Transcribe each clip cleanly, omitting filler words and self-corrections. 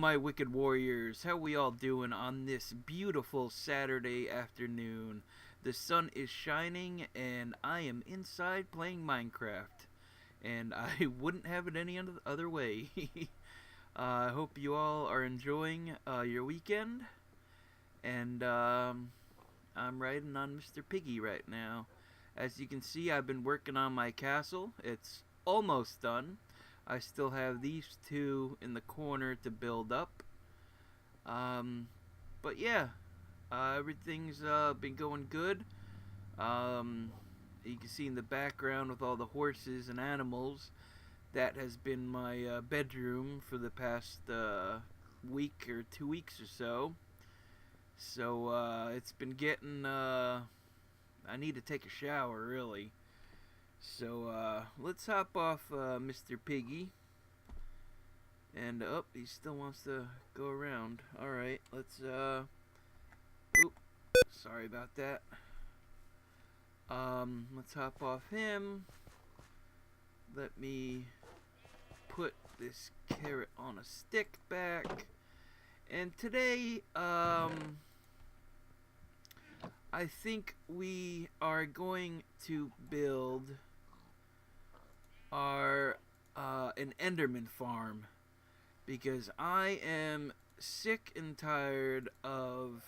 my wicked warriors, how we all doing on this beautiful Saturday afternoon? The sun is shining and I am inside playing Minecraft, and I wouldn't have it any other way. I hope you all are enjoying your weekend, and I'm riding on Mr. Piggy right now. As you can see, I've been working on my castle. It's almost done. I still have these two in the corner to build up. But yeah, everything's been going good. You can see in the background with all the horses and animals, that has been my bedroom for the past week or 2 weeks or so. So it's been getting, I need to take a shower really. So let's hop off Mr. Piggy. And he still wants to go around. Alright, let's sorry about that. Let's hop off him. Let me put this carrot on a stick back. And today, I think we are going to build our an Enderman farm, because I am sick and tired of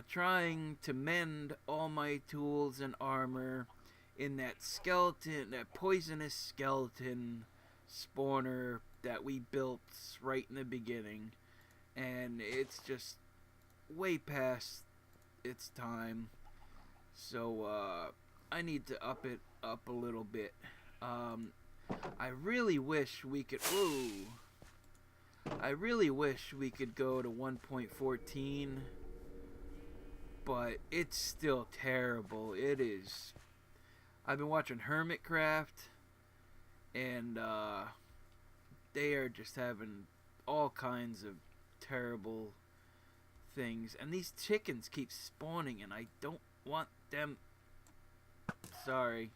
trying to mend all my tools and armor in that poisonous skeleton spawner that we built right in the beginning, and it's just way past its time. So I need to up it up a little bit. I really wish we could go to 1.14, but it's still terrible. It is. I've been watching Hermitcraft, and they are just having all kinds of terrible things, and these chickens keep spawning and I don't want them. Sorry.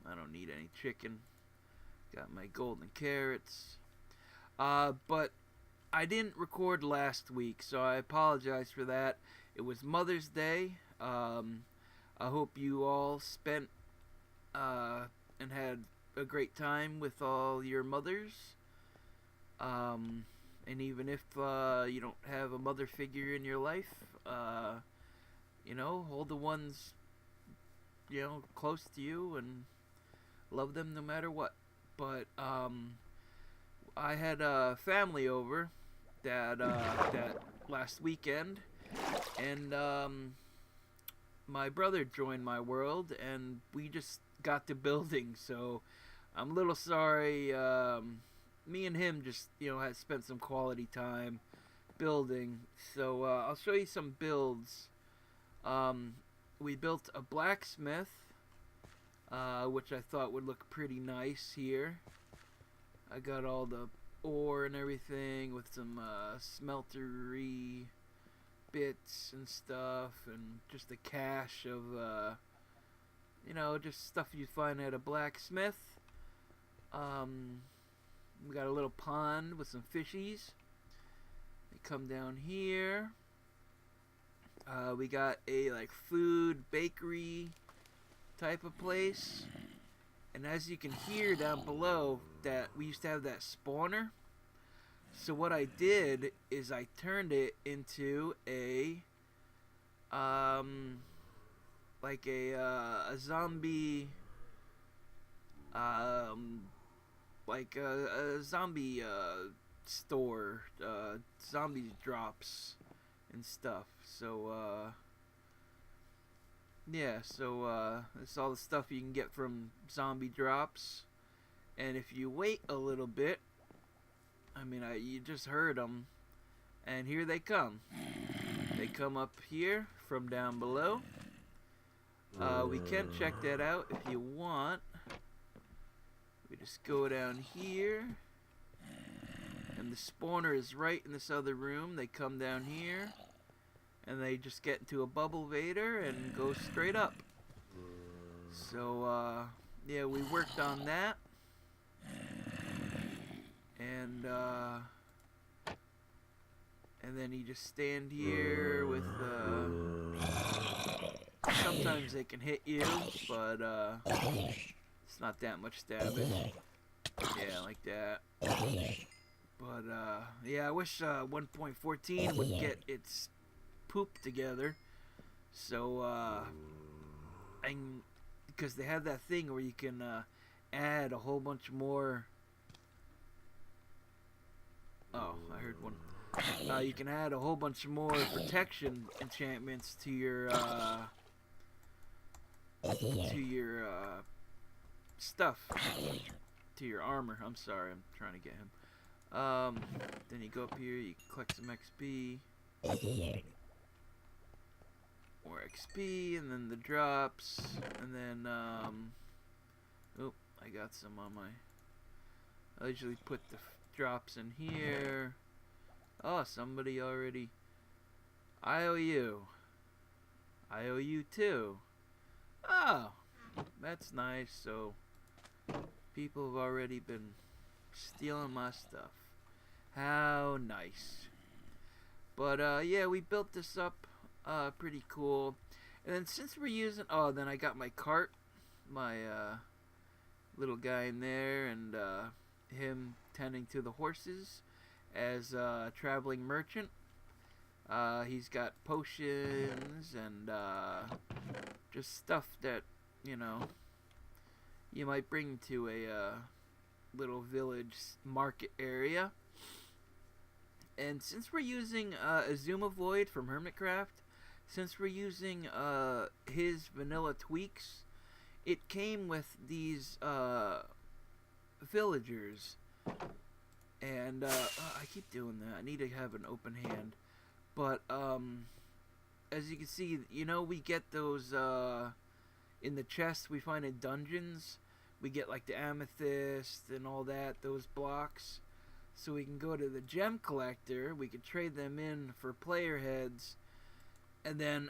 I don't need any chicken. Got my golden carrots. But I didn't record last week, so I apologize for that. It was Mother's Day. I hope you all spent and had a great time with all your mothers. And even if you don't have a mother figure in your life, hold the ones close to you and love them no matter what. But I had a family over that last weekend, and my brother joined my world, and we just got to building. So I'm a little sorry. Me and him just had spent some quality time building. So I'll show you some builds. We built a blacksmith, which I thought would look pretty nice here. I got all the ore and everything with some smeltery bits and stuff, and just a cache of just stuff you find at a blacksmith. We got a little pond with some fishies. They come down here. We got a food bakery type of place, and as you can hear down below, that we used to have that spawner. So what I did is I turned it into a zombie, a zombie store, zombie drops and stuff. So it's all the stuff you can get from zombie drops. And if you wait a little bit, you just heard them, and here they come. They come up here from down below. We can check that out if you want. We just go down here, and the spawner is right in this other room. They come down here, and they just get into a bubble vader and go straight up. So yeah, we worked on that. and then you just stand here with sometimes they can hit you, but it's not that much damage. Yeah, like that. But yeah, I wish 1.14 would get its poop together. So because they have that thing where you can add a whole bunch more. Oh, I heard one. You can add a whole bunch more protection enchantments to your stuff, to your armor. I'm sorry, I'm trying to get him. Then you go up here, you collect some XP, more XP, and then the drops, and then oh, I got some on my. I usually put the drops in here. Oh, somebody already. I owe you. I owe you too. Oh, that's nice. So people have already been stealing my stuff. How nice. But yeah, we built this up pretty cool. And then since we're using, oh, then I got my cart, my little guy in there, and him tending to the horses as a traveling merchant. He's got potions and just stuff that, you know, you might bring to a little village market area. And since we're using Azuma Void from Hermitcraft, since we're using his vanilla tweaks, it came with these villagers. And I keep doing that. I need to have an open hand. But as you can see, you know, we get those in the chests we find in dungeons. We get like the amethyst and all that, those blocks. So we can go to the gem collector. We can trade them in for player heads, and then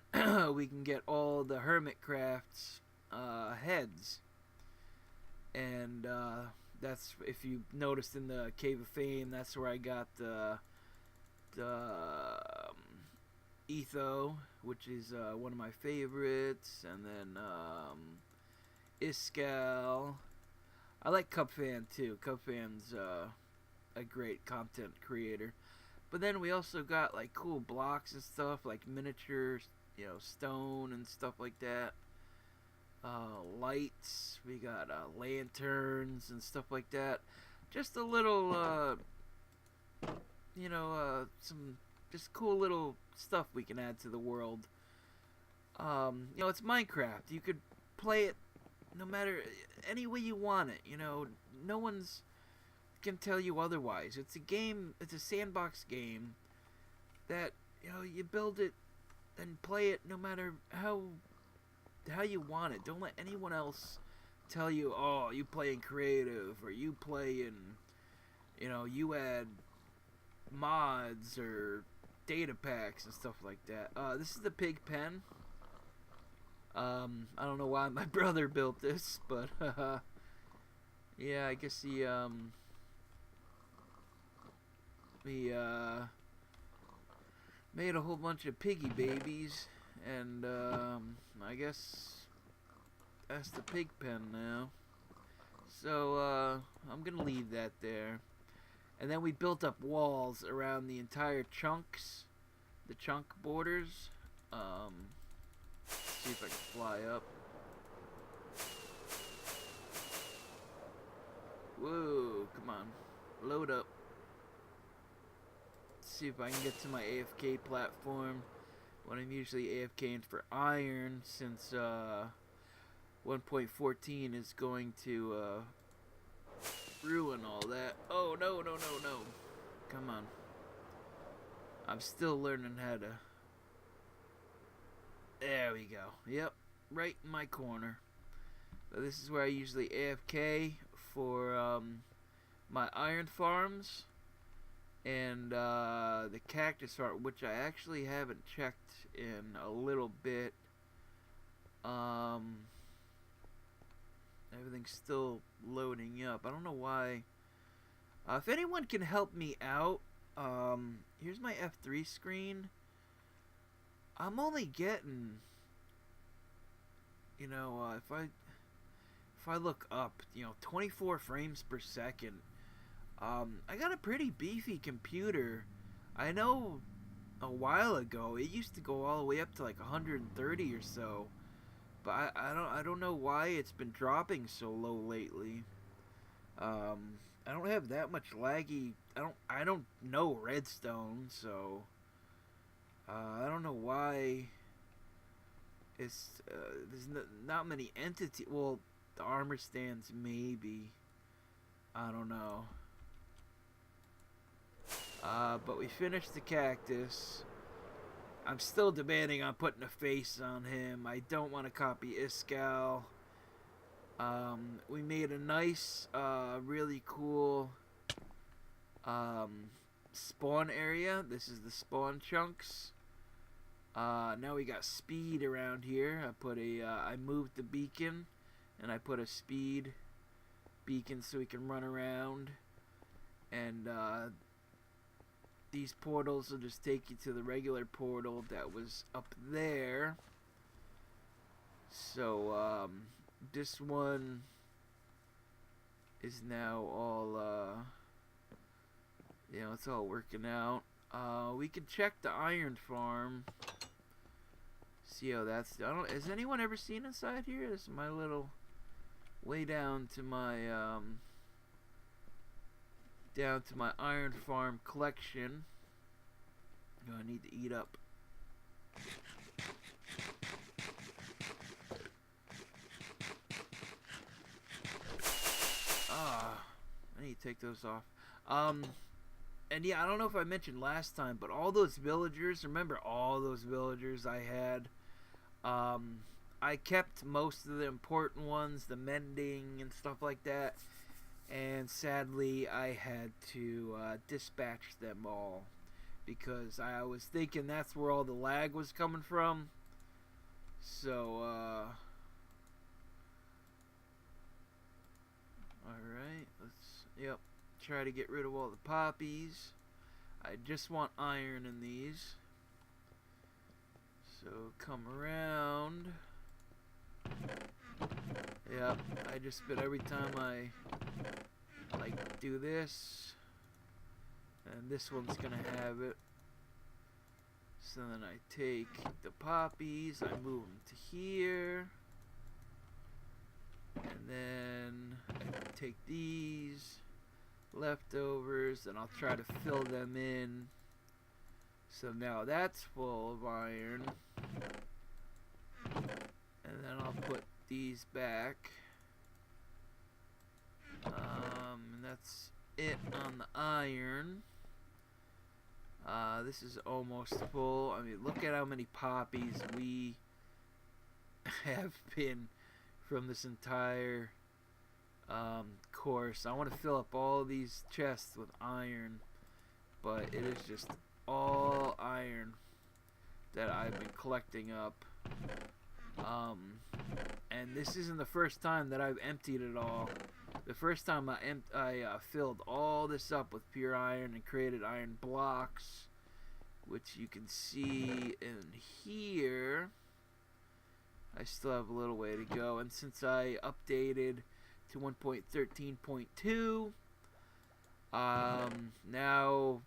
we can get all the Hermitcraft's heads. And that's, if you noticed in the Cave of Fame, that's where I got the Etho, which is one of my favorites, and then Iskal. I like Cupfan too. Cupfan's a great content creator. But then we also got like cool blocks and stuff, like miniature, you know, stone and stuff like that. Lights. We got lanterns and stuff like that. Just a little, you know, some just cool little stuff we can add to the world. You know, it's Minecraft. You could play it no matter any way you want it. You know, no one's can tell you otherwise. It's a game. It's a sandbox game that, you know, you build it and play it no matter how you want it. Don't let anyone else tell you, oh, you play in creative, or you play in, you know, you add mods or data packs and stuff like that. This is the pig pen. I don't know why my brother built this, but yeah, I guess he made a whole bunch of piggy babies, and I guess that's the pig pen now. So I'm gonna leave that there. And then we built up walls around the entire chunks, the chunk borders. See if I can fly up. Whoa, come on, load up. See if I can get to my AFK platform when I'm usually AFKing for iron, since 1.14 is going to ruin all that. Oh, no. Come on. I'm still learning how to. There we go. Yep, right in my corner. So this is where I usually AFK for my iron farms. And the cactus farm, which I actually haven't checked in a little bit. Everything's still loading up. I don't know why If anyone can help me out, here's my F3 screen. I'm only getting, if I look up, 24 frames per second. I got a pretty beefy computer. I know a while ago it used to go all the way up to like 130 or so, but I don't know why it's been dropping so low lately. I don't have that much laggy. I don't know Redstone, so I don't know why. It's there's not many entity. Well, the armor stands maybe. I don't know. But we finished the cactus. I'm still debating on putting a face on him. I don't want to copy Iskal. We made a nice, really cool spawn area. This is the spawn chunks. Now we got speed around here. I moved the beacon, and I put a speed beacon so we can run around. And these portals will just take you to the regular portal that was up there. So this one is now all it's all working out. We can check the iron farm, see how that's done. Has anyone ever seen inside here? This is my little way down to my iron farm collection. I need to eat up. I need to take those off. And yeah, I don't know if I mentioned last time, but all those villagers, remember all those villagers I had? I kept most of the important ones, the mending and stuff like that. And sadly, I had to dispatch them all because I was thinking that's where all the lag was coming from. So, alright, let's, try to get rid of all the poppies. I just want iron in these. So, come around. Yep, I just spit every time I do this, and this one's gonna have it. So then I take the poppies, I move them to here, and then I take these leftovers and I'll try to fill them in. So now that's full of iron, and then I'll put these back. And that's it on the iron. This is almost full. I mean, look at how many poppies we have been from this entire course. I want to fill up all these chests with iron, but it is just all iron that I've been collecting up. And this isn't the first time that I've emptied it all. The first time I filled all this up with pure iron and created iron blocks, which you can see in here. I still have a little way to go, and since I updated to 1.13.2, now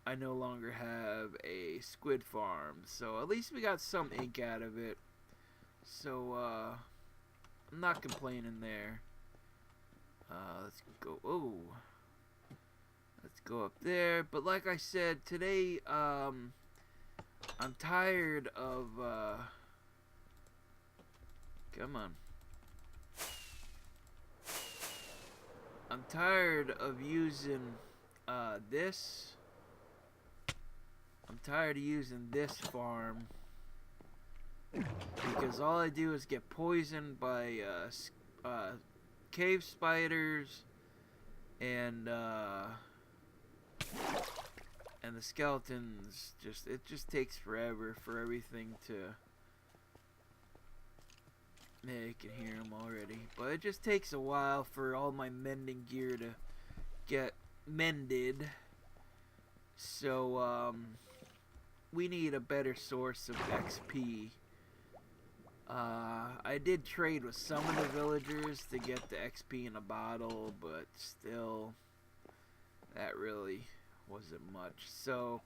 I no longer have a squid farm, so at least we got some ink out of it. So I'm not complaining there. Let's go. Oh, let's go up there. But like I said, today I'm tired of. Come on. I'm tired of using this. I'm tired of using this farm because all I do is get poisoned by cave spiders and the skeletons. It just takes forever for everything to. Yeah, you can hear them already, but it just takes a while for all my mending gear to get mended. So, we need a better source of XP. I did trade with some of the villagers to get the XP in a bottle, but still, that really wasn't much. So,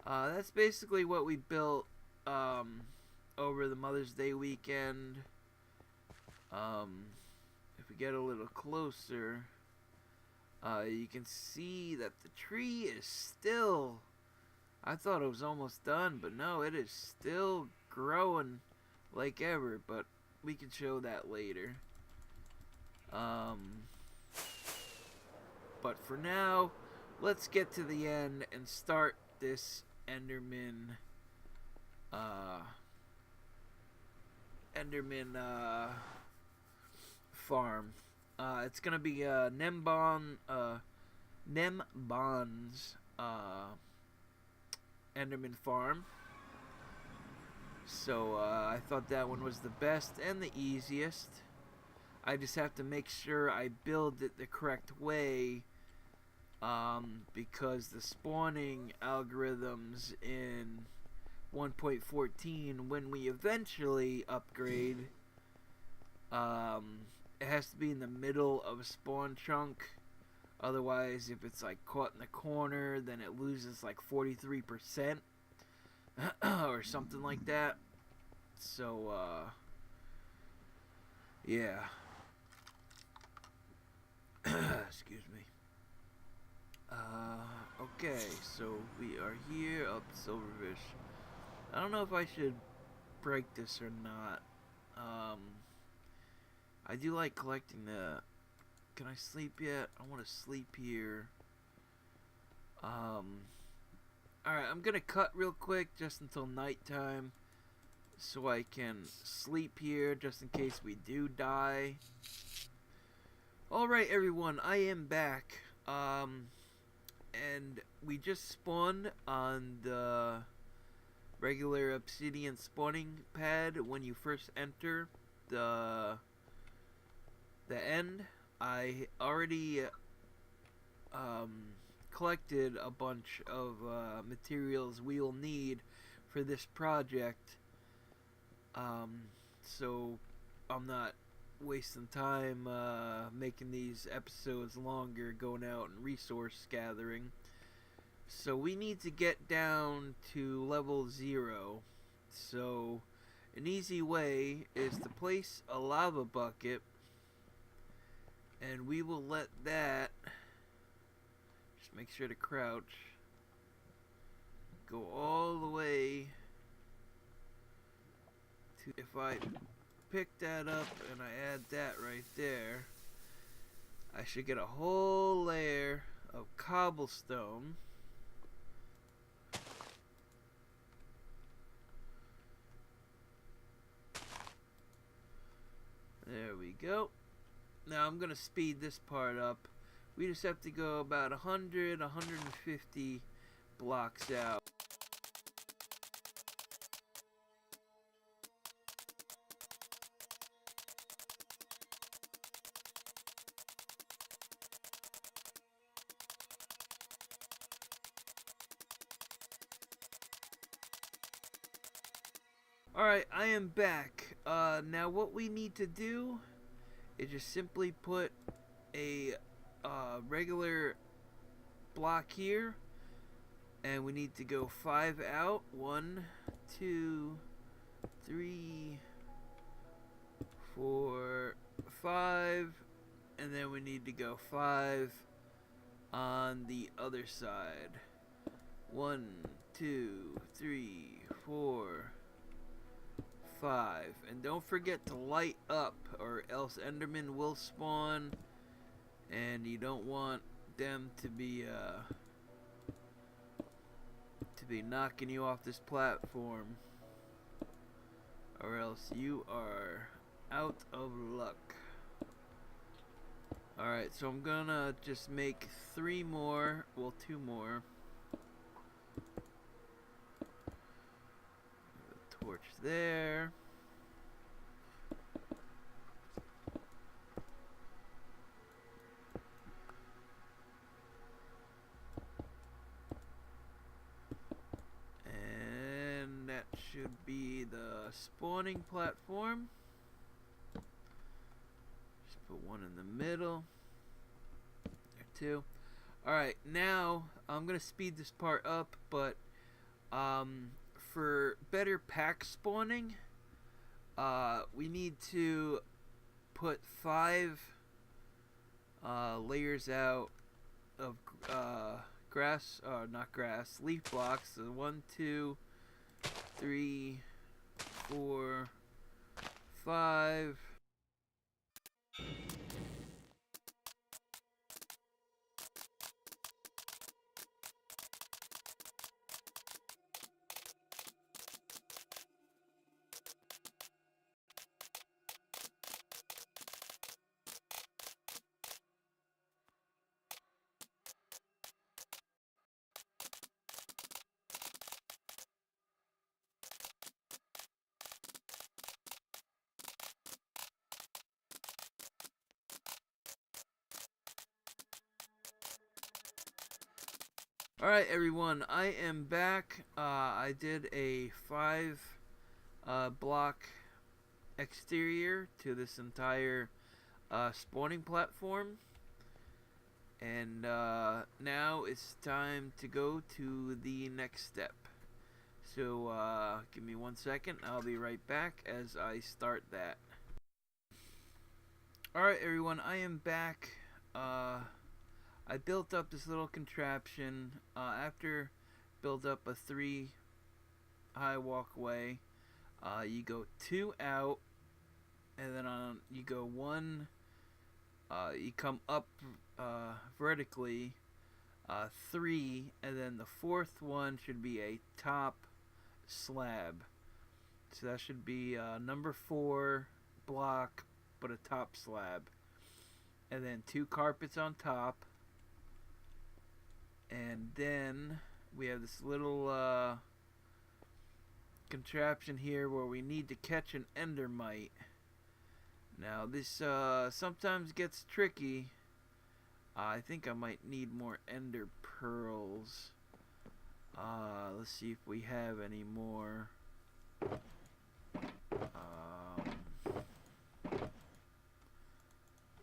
that's basically what we built over the Mother's Day weekend. If we get a little closer, you can see that the tree is still, I thought it was almost done, but no, it is still growing like ever, but we can show that later. But for now, let's get to the end and start this Enderman farm. It's gonna be Nembon's Enderman farm. So I thought that one was the best and the easiest. I just have to make sure I build it the correct way, because the spawning algorithms in 1.14, when we eventually upgrade, it has to be in the middle of a spawn chunk. Otherwise, if it's like caught in the corner, then it loses like 43% or something like that. So yeah. Excuse me. Okay, so we are here up Silverfish. I don't know if I should break this or not. I do like collecting the... Can I sleep yet? I want to sleep here. Alright, I'm gonna cut real quick just until nighttime, so I can sleep here just in case we do die. Alright everyone, I am back. And we just spawned on the regular obsidian spawning pad when you first enter the end. I already collected a bunch of materials we will need for this project, so I'm not wasting time making these episodes longer, going out and resource gathering. So we need to get down to level 0. So an easy way is to place a lava bucket, and we will let that, just make sure to crouch, go all the way to, if I pick that up and I add that right there, I should get a whole layer of cobblestone. There we go. Now I'm going to speed this part up. We just have to go about 100, 150 blocks out. Alright, I am back. Now what we need to do is just simply put a regular block here, and we need to go 5 out. 1, 2, 3, 4, 5, and then we need to go 5 on the other side. 1, 2, 3, 4, 5. And don't forget to light up, or else Enderman will spawn, and you don't want them to be knocking you off this platform, or else you are out of luck. Alright, so I'm gonna just make 3 more, well 2 more. Torch there. should be the spawning platform. Just put one in the middle. There, two. Alright, now I'm going to speed this part up, but for better pack spawning, we need to put 5 layers out of grass, not grass, leaf blocks. So 1, 2, 3, 4, 5. Alright everyone, I am back. I did a 5 block exterior to this entire spawning platform. And now it's time to go to the next step. So give me 1 second, I'll be right back as I start that. Alright everyone, I am back. I built up this little contraption. After build up a 3 high walkway, you go 2 out, and then you go 1. You come up vertically 3, and then the 4th one should be a top slab. So that should be number 4 block, but a top slab, and then 2 carpets on top. And then we have this little contraption here where we need to catch an endermite. Now this sometimes gets tricky. I think I might need more ender pearls. Let's see if we have any more.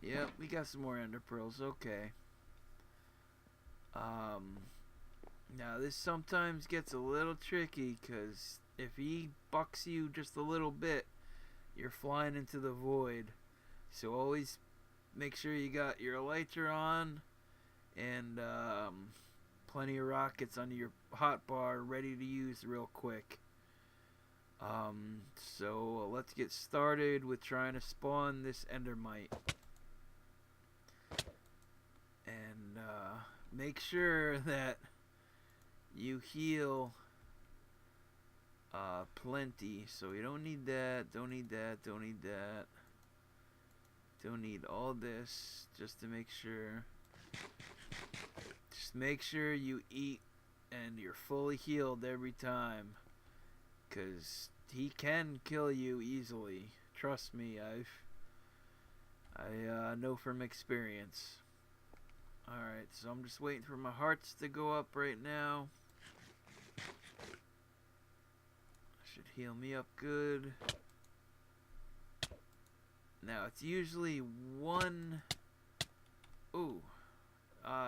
Yep, we got some more ender pearls. Okay. Now this sometimes gets a little tricky, because if he bucks you just a little bit, you're flying into the void. So always make sure you got your elytra on and plenty of rockets on your hotbar ready to use real quick. So let's get started with trying to spawn this endermite. And make sure that you heal plenty. So you don't need that, don't need that, don't need that. Don't need all this, just to make sure. Just make sure you eat and you're fully healed every time, because he can kill you easily. Trust me, I know from experience. Alright, so I'm just waiting for my hearts to go up right now. Should heal me up good. Now it's usually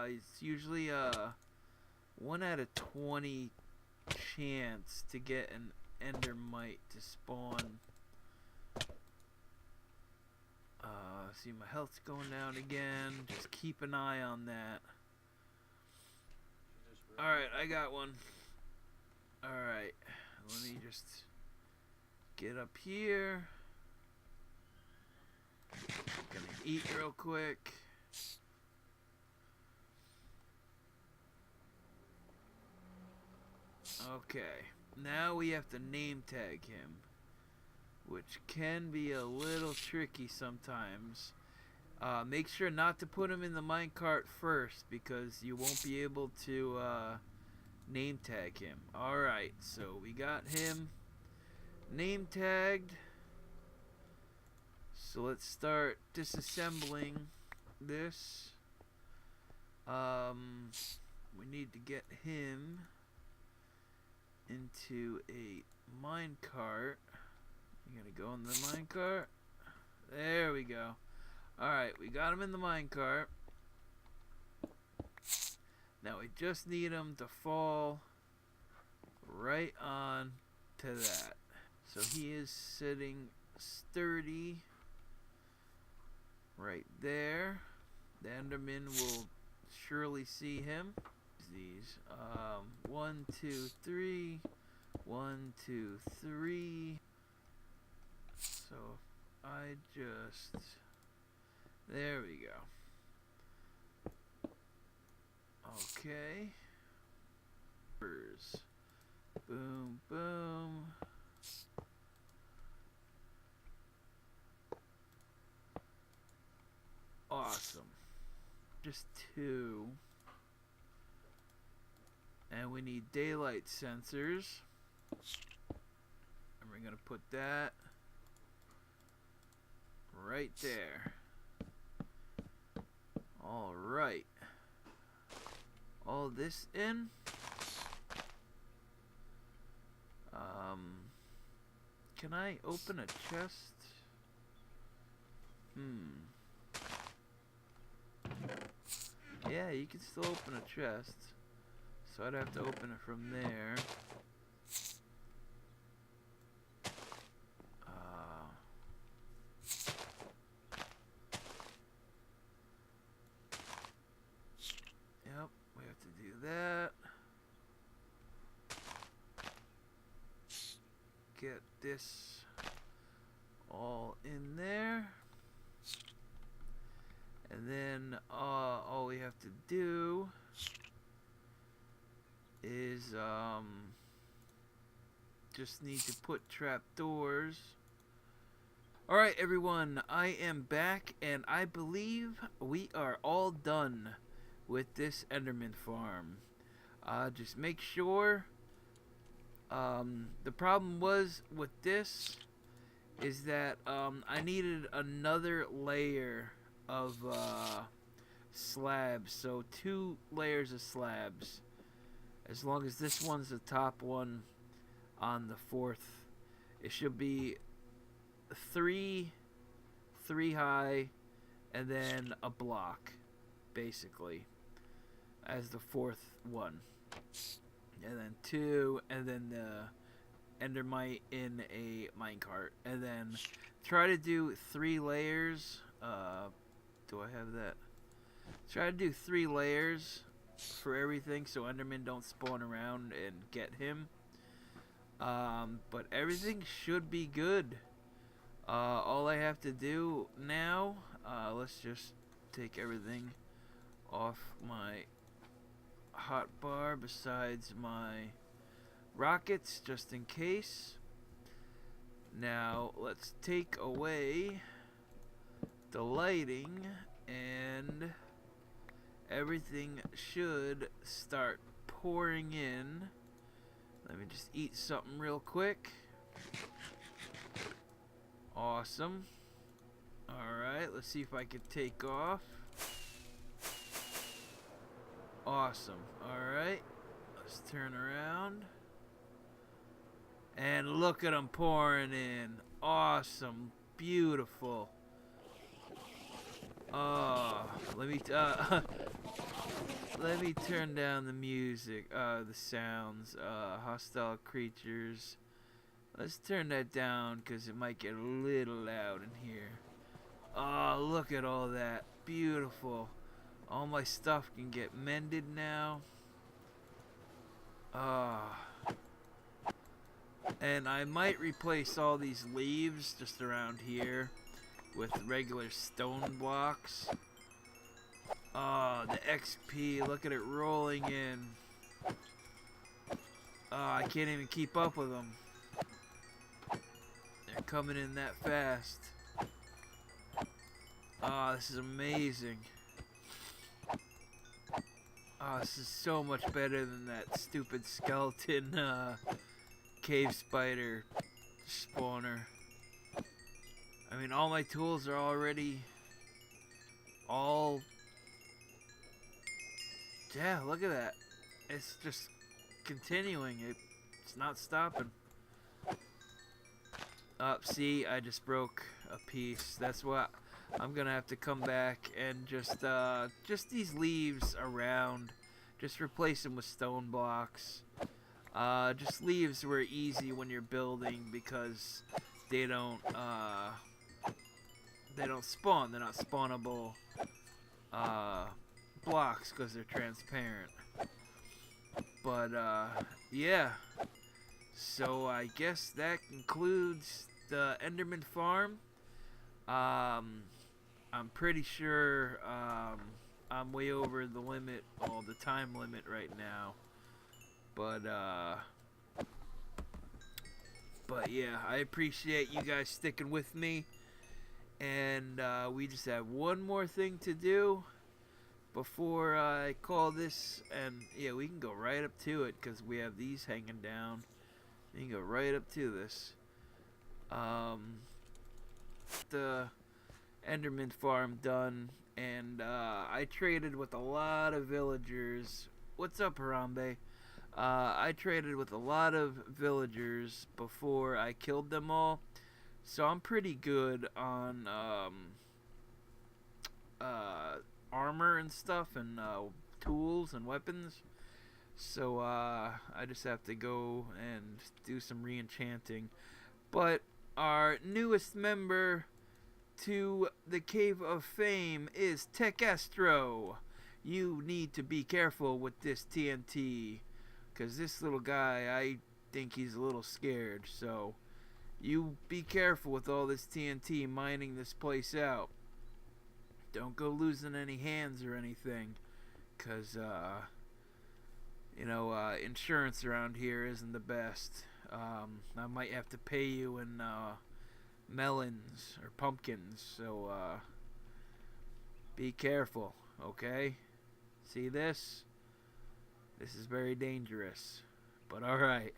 it's usually 1 out of 20 chance to get an endermite to spawn. See, my health's going down again. Just keep an eye on that. Alright, I got one. Alright, let me just get up here. Gonna eat real quick. Okay, now we have to name tag him, which can be a little tricky sometimes. Make sure not to put him in the minecart first, because you won't be able to name tag him. Alright, so we got him name tagged. So let's start disassembling this. We need to get him into a mine cart. You gotta go in the mine cart. There we go. Alright, we got him in the mine cart. Now we just need him to fall right on to that. So he is sitting sturdy right there. The Enderman will surely see him. These 1, 2, 3, 1, 2, 3. So I just, there we go. Okay. Boom, boom. Awesome. Just 2. And we need daylight sensors. And we're going to put that right there. Alright. All this in. Can I open a chest? Yeah, you can still open a chest. So I'd have to open it from there. Yep, we have to do that. Get this all in there. And then all we have to do is just need to put trapdoors. Alright everyone, I am back and I believe we are all done with this Enderman farm. Just make sure. The problem was with this is that I needed another layer of slabs, so 2 layers of slabs. As long as this one's the top one on the 4th, it should be 3 high and then a block basically as the 4th one. And then 2, and then the endermite in a minecart. And then try to do 3 layers. Do I have that? Try to do 3 layers for everything so endermen don't spawn around and get him. But everything should be good. All I have to do now, let's just take everything off my hotbar besides my rockets just in case. Now let's take away the lighting and everything should start pouring in. Let me just eat something real quick. Awesome. Alright, let's see if I can take off. Awesome. Alright. Let's turn around. And look at them pouring in. Awesome. Beautiful. Let me turn down the music, the sounds, hostile creatures. Let's turn that down because it might get a little loud in here. Oh, look at all that. Beautiful. All my stuff can get mended now. And I might replace all these leaves just around here with regular stone blocks. The XP, look at it rolling in. I can't even keep up with them. They're coming in that fast. This is amazing. This is so much better than that stupid skeleton cave spider spawner. I mean, all my tools are already all... Yeah, look at that. It's just continuing. It's not stopping. See, I just broke a piece. That's what I'm gonna have to come back and just these leaves around, just replace them with stone blocks. Just leaves were easy when you're building because they don't spawn. They're not spawnable blocks because they're transparent. But yeah. So I guess that concludes the Enderman farm. I'm pretty sure I'm way over the limit, the time limit right now. But yeah, I appreciate you guys sticking with me. And we just have one more thing to do before I call this. And yeah, we can go right up to it because we have these hanging down. You can go right up to this. The Enderman farm done, and I traded with a lot of villagers. What's up, Harambe? I traded with a lot of villagers before I killed them all, so I'm pretty good on armor and stuff, and tools and weapons. So I just have to go and do some re-enchanting. But our newest member to the Cave of Fame is Episdoe. You need to be careful with this TNT, because this little guy, I think he's a little scared. So you be careful with all this TNT mining this place out. Don't go losing any hands or anything, because insurance around here isn't the best. I might have to pay you in melons or pumpkins, so be careful, okay? See this? This is very dangerous, but alright.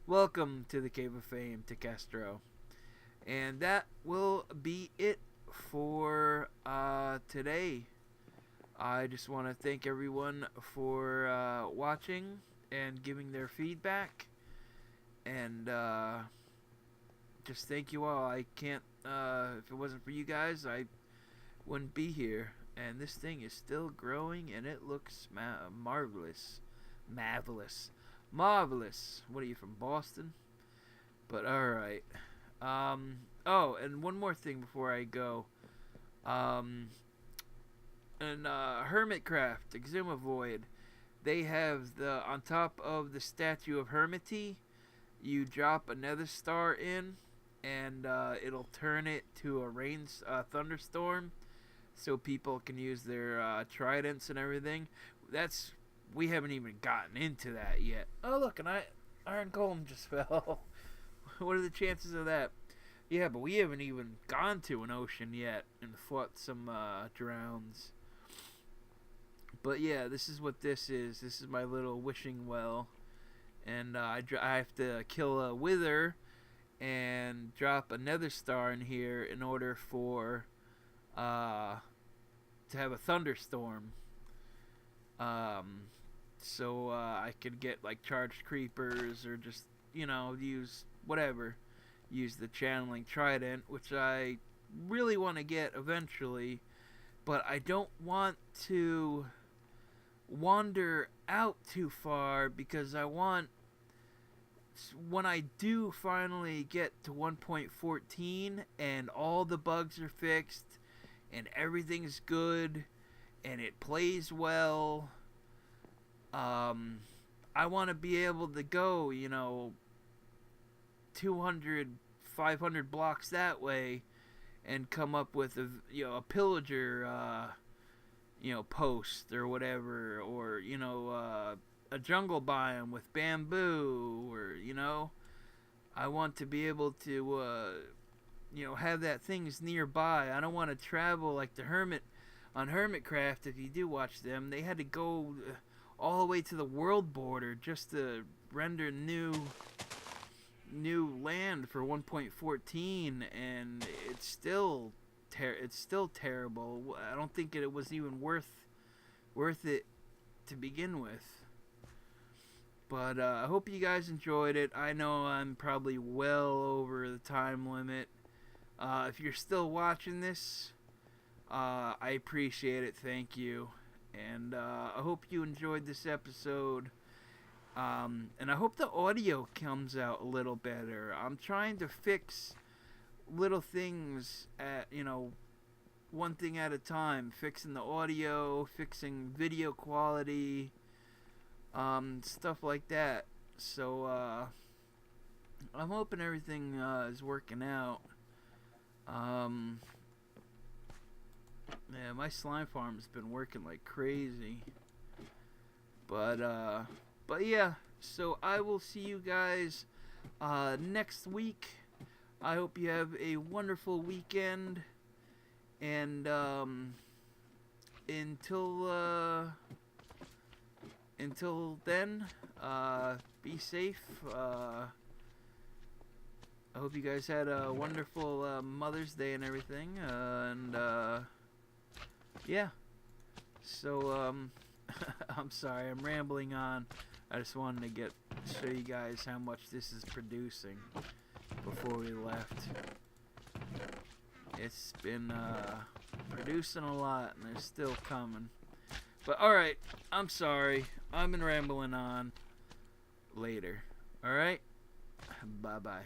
Welcome to the Cave of Fame, Episdoe. And that will be it for today. I just want to thank everyone for watching and giving their feedback. And just thank you all. I can't, if it wasn't for you guys, I wouldn't be here. And this thing is still growing, and it looks marvelous. Marvelous. What are you, from Boston? But alright. Oh, and one more thing before I go. And Hermitcraft, Exuma Void, they have on top of the statue of Hermity, you drop another star in, and it'll turn it to a thunderstorm, so people can use their tridents and everything. We haven't even gotten into that yet. Oh look, an iron golem just fell. What are the chances of that? Yeah, but we haven't even gone to an ocean yet and fought some drowns. But yeah, this is what this is. This is my little wishing well. And I have to kill a wither and drop another star in here in order for to have a thunderstorm. So I could get like charged creepers, or just, use whatever. Use the channeling trident, which I really want to get eventually, but I don't want to wander out too far, because I want, when I do finally get to 1.14 and all the bugs are fixed and everything's good and it plays well, I want to be able to go 200, 500 blocks that way and come up with a pillager post or whatever, or a jungle biome with bamboo, or I want to be able to have that things nearby. I don't want to travel like the hermit on Hermitcraft. If you do watch them, they had to go all the way to the world border just to render new land for 1.14, and it's still terrible. I don't think it was even worth it to begin with. But I hope you guys enjoyed it. I know I'm probably well over the time limit. If you're still watching this, I appreciate it. Thank you. And I hope you enjoyed this episode. And I hope the audio comes out a little better. I'm trying to fix little things at, one thing at a time. Fixing the audio, fixing video quality, stuff like that. So, I'm hoping everything is working out. Yeah, my slime farm's been working like crazy. But yeah, so I will see you guys next week. I hope you have a wonderful weekend. And until then, be safe. I hope you guys had a wonderful Mother's Day and everything. Yeah. So, I'm sorry, I'm rambling on. I just wanted to show you guys how much this is producing before we left. It's been producing a lot, and they're still coming. But alright, I'm sorry. I've been rambling on. Later. Alright? Bye-bye.